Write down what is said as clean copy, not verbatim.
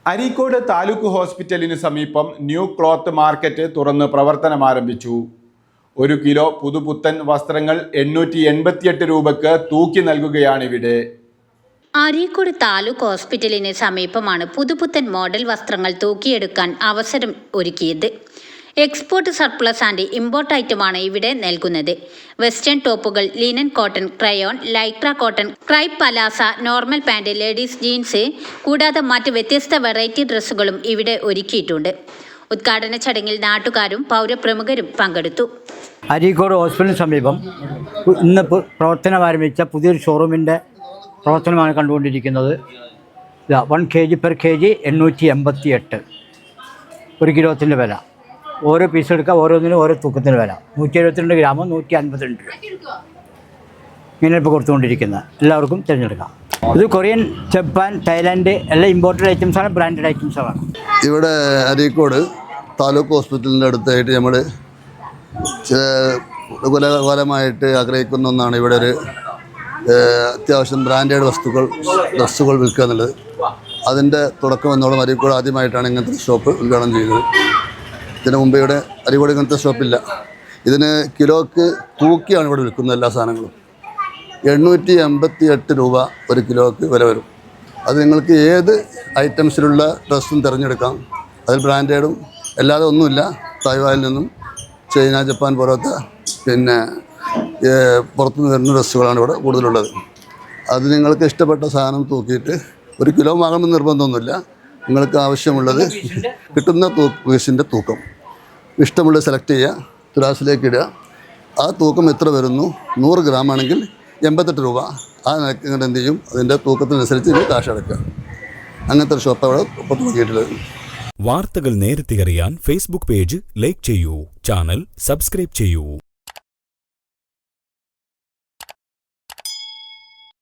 അരീക്കോട് താലൂക്ക് ഹോസ്പിറ്റലിന് സമീപം new cloth market തുറന്ന് പ്രവർത്തനം ആരംഭിച്ചു. 1 കിലോ പുതുപുത്തൻ വസ്ത്രങ്ങൾ 888 രൂപയ്ക്ക് തൂക്കി നൽകുകയാണിവിടെ. അരീക്കോട് താലൂക്ക് ഹോസ്പിറ്റലിന് സമീപമാണ് പുതുപുത്തൻ മോഡൽ വസ്ത്രങ്ങൾ തൂക്കിയെടുക്കാൻ അവസരം ഒരുക്കിയത്. എക്സ്പോർട്ട് സർപ്ലസ് ആൻഡ് ഇമ്പോർട്ട് ഐറ്റമാണ് ഇവിടെ നൽകുന്നത്. വെസ്റ്റേൺ ടോപ്പുകൾ, linen cotton, crayon, lycra cotton, crepe palazzo, normal pant, ladies jeans കൂടാതെ മറ്റ് വ്യത്യസ്ത വെറൈറ്റി ഡ്രസ്സുകളും ഇവിടെ ഒരുക്കിയിട്ടുണ്ട്. ഉദ്ഘാടന ചടങ്ങിൽ നാട്ടുകാരും പൗരപ്രമുഖരും പങ്കെടുത്തു. അരീക്കോട് ഹോസ്പിറ്റലിന് സമീപം ഇന്ന് പ്രവർത്തനം ആരംഭിച്ച പുതിയൊരു ഷോറൂമിൻ്റെ പ്രവർത്തനമാണ് കണ്ടുകൊണ്ടിരിക്കുന്നത്. 1 kg per kg 888, 1 കിലോത്തിൻ്റെ വില. ഓരോ പീസ് എടുക്കുക, ഓരോന്നിനും ഓരോ തൂക്കത്തിന് വില. 172 ഗ്രാം 152 രൂപ. ഇങ്ങനെ ഇപ്പോൾ കൊടുത്തുകൊണ്ടിരിക്കുന്നത് എല്ലാവർക്കും തിരഞ്ഞെടുക്കാം. ഇത് കൊറിയൻ, ജപ്പാൻ, തായ്ലാൻഡ് എല്ലാ ഇമ്പോർട്ടഡ് ഐറ്റംസാണ്, ബ്രാൻഡഡ് ഐറ്റംസാണ്. ഇവിടെ അരീക്കോട് താലൂക്ക് ഹോസ്പിറ്റലിൻ്റെ അടുത്തായിട്ട് നമ്മൾ കൊലമായിട്ട് ആഗ്രഹിക്കുന്ന ഒന്നാണ് ഇവിടെ ഒരു അത്യാവശ്യം ബ്രാൻഡഡ് ഡ്രസ്സുകൾ വിൽക്കുക എന്നുള്ളത്. അതിൻ്റെ തുടക്കം എന്നോളം അരീക്കോട് ആദ്യമായിട്ടാണ് ഇങ്ങനത്തെ ഷോപ്പ് ഉദ്ഘാടനം ചെയ്തത്. ഇതിന് മുമ്പ് ഇവിടെ അരീക്കോട് ഇങ്ങനത്തെ ഷോപ്പില്ല. ഇതിന് കിലോക്ക് തൂക്കിയാണ് ഇവിടെ വിൽക്കുന്നത്. എല്ലാ സാധനങ്ങളും 888 രൂപ 1 കിലോക്ക് വില വരും. അത് നിങ്ങൾക്ക് ഏത് ഐറ്റംസിലുള്ള ഡ്രസ്സും തിരഞ്ഞെടുക്കാം. അതിൽ ബ്രാൻഡേഡും അല്ലാതെ ഒന്നുമില്ല. തായ്വാനിൽ നിന്നും ചൈന, ജപ്പാൻ പോലത്തെ പുറത്തുനിന്ന് വരുന്ന ഡ്രസ്സുകളാണ് ഇവിടെ കൂടുതലുള്ളത്. അത് നിങ്ങൾക്ക് ഇഷ്ടപ്പെട്ട സാധനം തൂക്കിയിട്ട് 1 കിലോ വാങ്ങണമെന്ന് നിർബന്ധമൊന്നുമില്ല. നിങ്ങൾക്ക് ആവശ്യമുള്ളത് കിട്ടുന്ന പീസിൻ്റെ തൂക്കം ഇഷ്ടമുള്ളത് സെലക്ട് ചെയ്യുക, തുലാസിലേക്ക് ഇടുക. ആ തൂക്കം എത്ര വരുന്നു, 100 ഗ്രാം ആണെങ്കിൽ 88 രൂപ. ആ നിലയ്ക്ക് ഇങ്ങോട്ട് എന്ത് ചെയ്യും, അതിൻ്റെ തൂക്കത്തിനനുസരിച്ച് ഇത് കാശ് അടയ്ക്കുക. അങ്ങനത്തെ ഒരു ഷോപ്പ് അവിടെ ഇപ്പോൾ നോക്കിയിട്ടുള്ളത്. വാർത്തകൾ നേരത്തെ അറിയാൻ ഫേസ്ബുക്ക് പേജ് ലൈക്ക് ചെയ്യൂ, ചാനൽ സബ്സ്ക്രൈബ് ചെയ്യൂ.